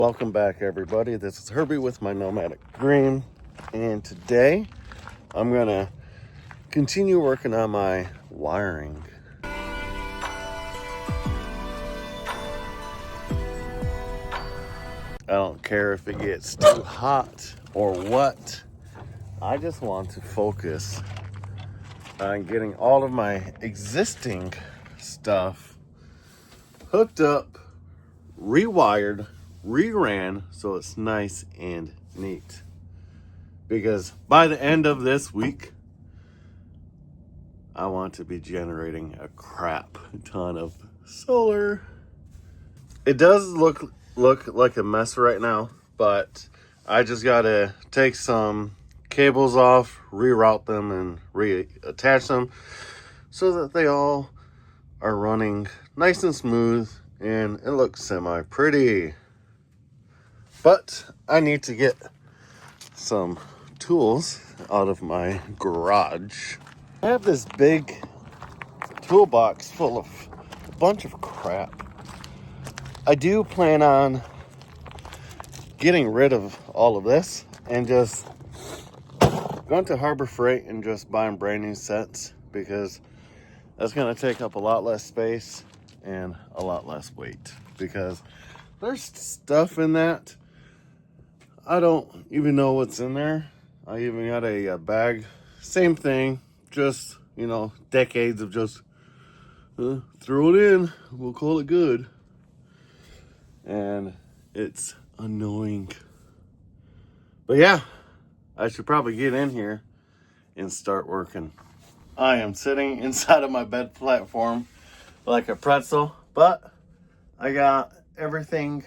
Welcome back, everybody. This is Herbie with my Nomadic Dream, and today I'm gonna continue working on my wiring. I don't care if it gets too hot or what. I just want to focus on getting all of my existing stuff hooked up, rewired, reran, so it's nice and neat. Because by the end of this week, I want to be generating a crap ton of solar. It does look like a mess right now, but I just gotta take some cables off, reroute them, and reattach them so that they all are running nice and smooth and it looks semi-pretty. But I need to get some tools out of my garage. I have this big toolbox full of a bunch of crap. I do plan on getting rid of all of this and just going to Harbor Freight and just buying brand new sets, because that's going to take up a lot less space and a lot less weight, because there's stuff in that I don't even know what's in there. I even got a bag, same thing, just, you know, decades of just throw it in, we'll call it good. And it's annoying. But yeah, I should probably get in here and start working. I am sitting inside of my bed platform like a pretzel, but I got everything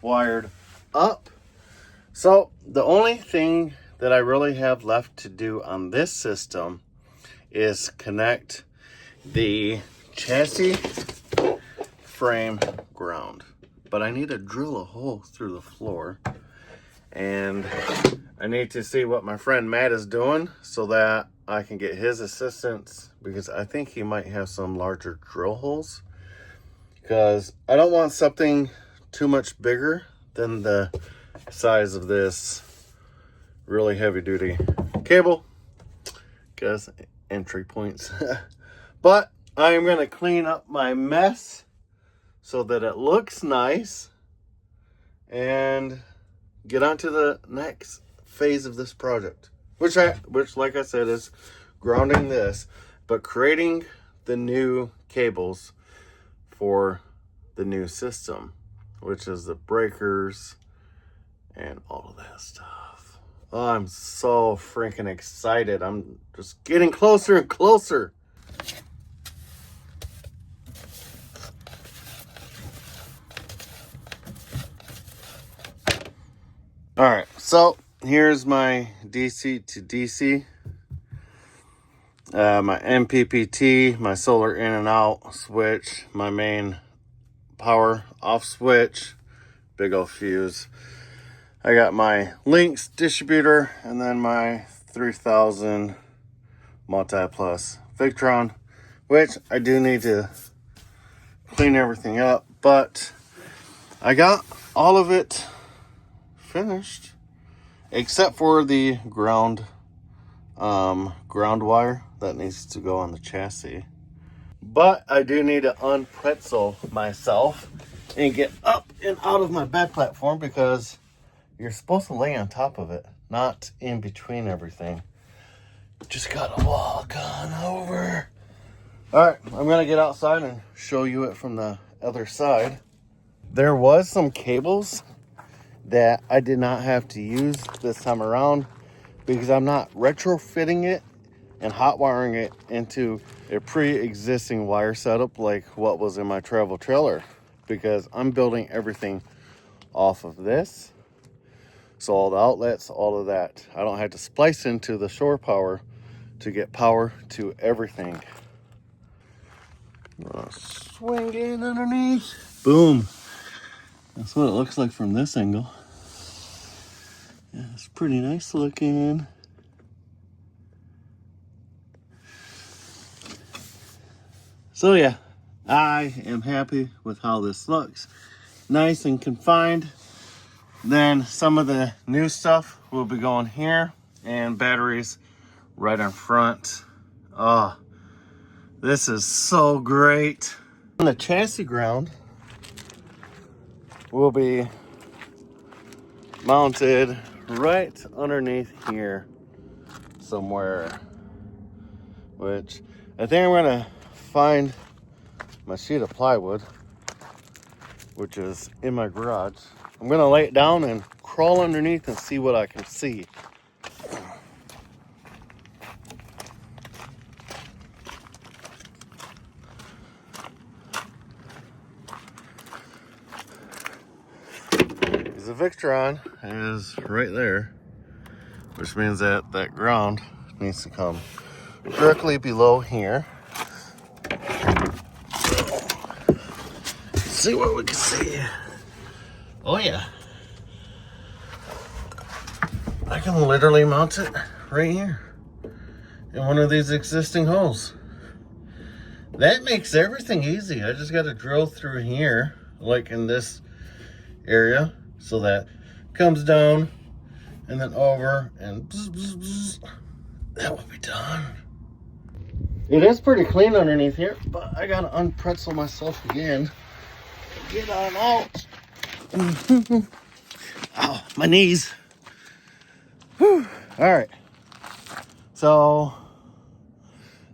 wired up. So the only thing that I really have left to do on this system is connect the chassis frame ground. But I need to drill a hole through the floor, and I need to see what my friend Matt is doing so that I can get his assistance, because I think he might have some larger drill holes, because I don't want something too much bigger than the size of this really heavy duty cable, because entry points. But I am going to clean up my mess so that it looks nice and get on to the next phase of this project, which like I said is grounding this, but creating the new cables for the new system, which is the breakers and all of that stuff. Oh, I'm so freaking excited. I'm just getting closer and closer. All right, so here's my DC to DC, my MPPT, my solar in and out switch, my main power off switch, big old fuse. I got my Lynx distributor, and then my 3000 multi-plus Victron, which I do need to clean everything up, but I got all of it finished except for the ground wire that needs to go on the chassis. But I do need to unpretzel myself and get up and out of my bed platform, because you're supposed to lay on top of it, not in between everything. Just gotta walk on over. All right, I'm gonna get outside and show you it from the other side. There was some cables that I did not have to use this time around, because I'm not retrofitting it and hot wiring it into a pre-existing wire setup like what was in my travel trailer, because I'm building everything off of this. So all the outlets, all of that, I don't have to splice into the shore power to get power to everything. Swing in underneath. Boom. That's what it looks like from this angle. Yeah, it's pretty nice looking. So yeah, I am happy with how this looks. Nice and confined. Then some of the new stuff will be going here, and batteries right in front. Oh, this is so great. On the chassis ground will be mounted right underneath here somewhere, which I think I'm gonna find my sheet of plywood, which is in my garage. I'm gonna lay it down and crawl underneath and see what I can see. The Victron is right there, which means that that ground needs to come directly below here. Let's see what we can see. Oh yeah, I can literally mount it right here in one of these existing holes. That makes everything easy. I just got to drill through here, like in this area, so that comes down and then over, and bzz, bzz, bzz. That will be done. It is pretty clean underneath here, but I gotta unpretzel myself again. Get on out. Ow, my knees. Whew. All right. So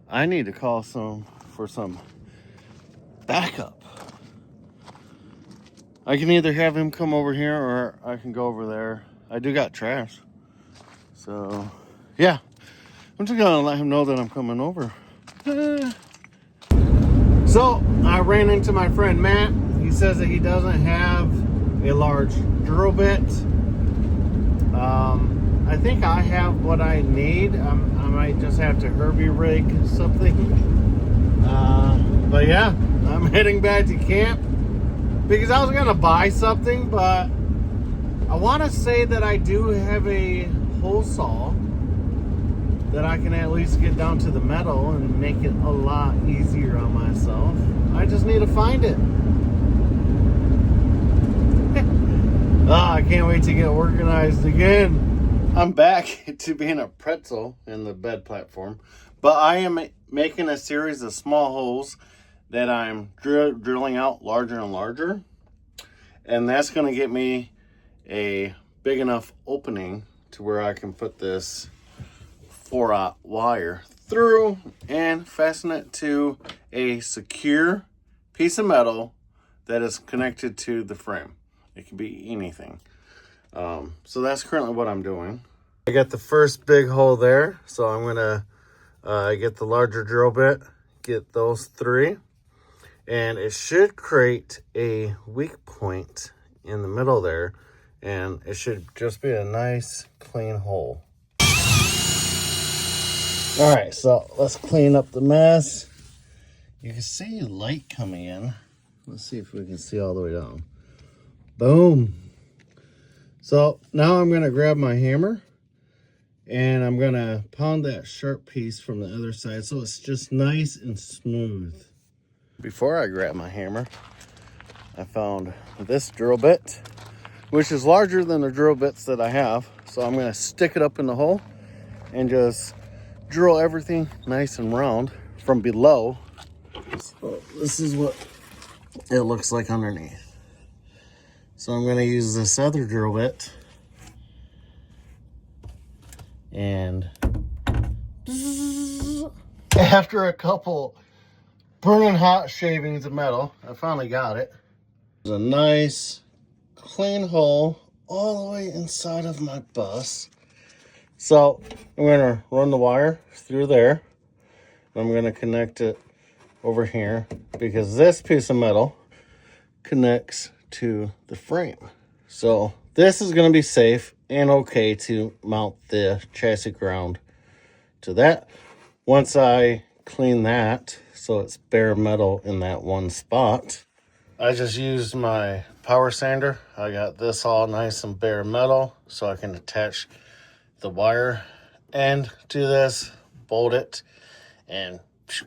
I need to call for some backup. I can either have him come over here or I can go over there. I do got trash. So yeah, I'm just gonna let him know that I'm coming over. So I ran into my friend Matt. He says that he doesn't have a large drill bit. I think I have what I need. I might just have to Herbie rig something. But yeah, I'm heading back to camp because I was gonna buy something, but I want to say that I do have a hole saw that I can at least get down to the metal and make it a lot easier on myself. I just need to find it. I can't wait to get organized again. I'm back to being a pretzel in the bed platform, but I am making a series of small holes that I'm drilling out larger and larger, and that's going to get me a big enough opening to where I can put this 4-aught wire through and fasten it to a secure piece of metal that is connected to the frame. It can be anything. So that's currently what I'm doing. I got the first big hole there, so I'm gonna get the larger drill bit, get those 3, and it should create a weak point in the middle there, and it should just be a nice clean hole. All right, so let's clean up the mess. You can see light coming in. Let's see if we can see all the way down. Boom. So now I'm gonna grab my hammer and I'm gonna pound that sharp piece from the other side so it's just nice and smooth. Before I grab my hammer, I found this drill bit, which is larger than the drill bits that I have. So I'm gonna stick it up in the hole and just drill everything nice and round from below. So this is what it looks like underneath. So I'm going to use this other drill bit and after a couple burning hot shavings of metal, I finally got it. There's a nice clean hole all the way inside of my bus. So I'm going to run the wire through there. I'm going to connect it over here because this piece of metal connects to the frame. So this is going to be safe and okay to mount the chassis ground to that. Once I clean that so it's bare metal in that one spot, I just used my power sander. I got this all nice and bare metal so I can attach the wire end to this, bolt it, and it's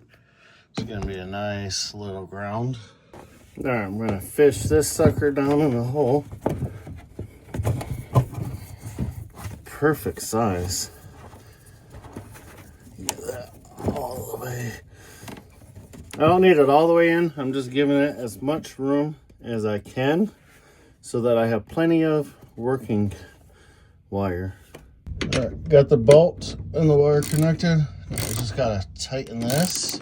going to be a nice little ground. All right, I'm going to fish this sucker down in the hole. perfect size. Get that all the way. I don't need it all the way in. I'm just giving it as much room as I can so that I have plenty of working wire. All right, got the bolt and the wire connected. Now I just gotta tighten this.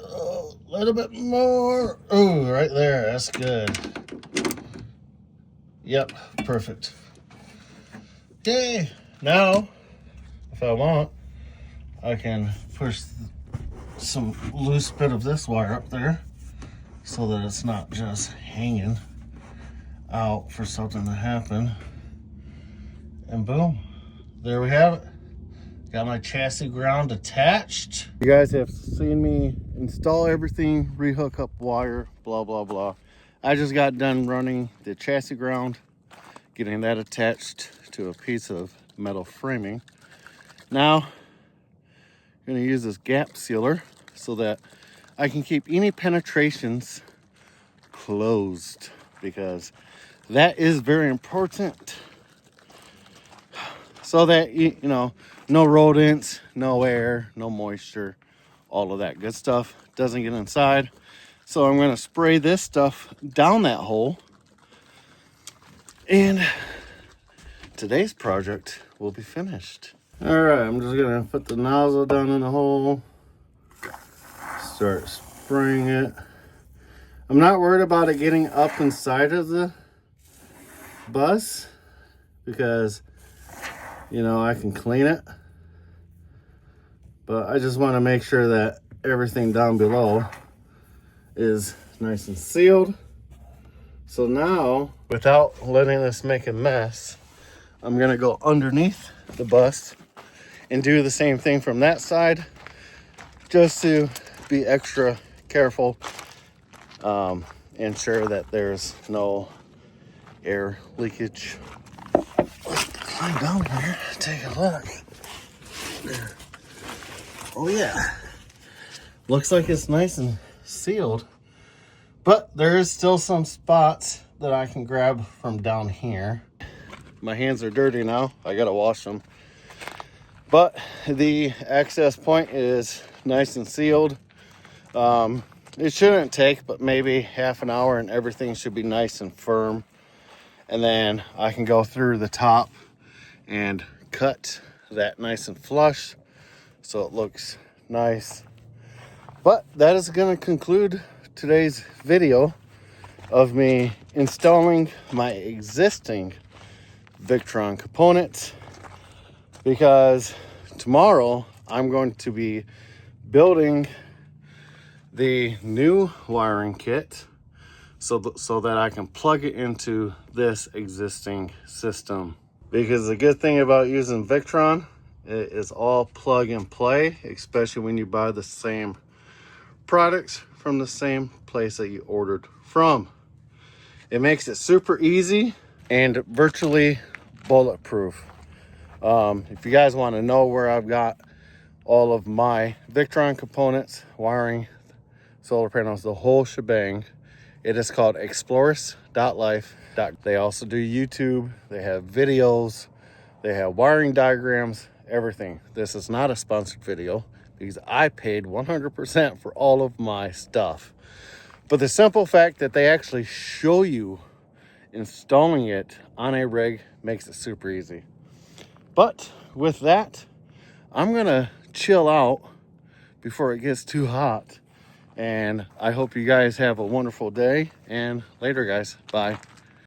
Oh, a little bit more. Oh, right there, that's good. Yep, perfect. Okay, now, if I want, I can push some loose bit of this wire up there so that it's not just hanging out for something to happen. And boom, there we have it. Got my chassis ground attached. You guys have seen me install everything, rehook up wire, blah, blah, blah. I just got done running the chassis ground, getting that attached to a piece of metal framing. Now, I'm gonna use this gap sealer so that I can keep any penetrations closed, because that is very important, so that you know, no rodents, no air, no moisture, all of that good stuff doesn't get inside. So I'm going to spray this stuff down that hole, and today's project will be finished. All right, I'm just going to put the nozzle down in the hole, start spraying it. I'm not worried about it getting up inside of the bus because, you know, I can clean it. But I just want to make sure that everything down below is nice and sealed. So now, without letting this make a mess, I'm going to go underneath the bus and do the same thing from that side, just to be extra careful. Ensure that there's no air leakage. Let's climb down here, take a look. Oh yeah, looks like it's nice and sealed, but there is still some spots that I can grab from down here. My hands are dirty now, I gotta wash them, but the access point is nice and sealed. It shouldn't take but maybe half an hour and everything should be nice and firm, and then I can go through the top and cut that nice and flush so it looks nice. But that is going to conclude today's video of me installing my existing Victron components, because tomorrow I'm going to be building the new wiring kit so that I can plug it into this existing system. Because the good thing about using Victron, it is all plug and play, especially when you buy the same products from the same place that you ordered from. It makes it super easy and virtually bulletproof. If you guys want to know where I've got all of my Victron components, wiring, solar panels, the whole shebang, it is called explorist.life. They also do YouTube, they have videos, they have wiring diagrams, everything. This is not a sponsored video because I paid 100% for all of my stuff. But the simple fact that they actually show you installing it on a rig makes it super easy. But with that, I'm gonna chill out before it gets too hot. And I hope you guys have a wonderful day, and later guys, bye.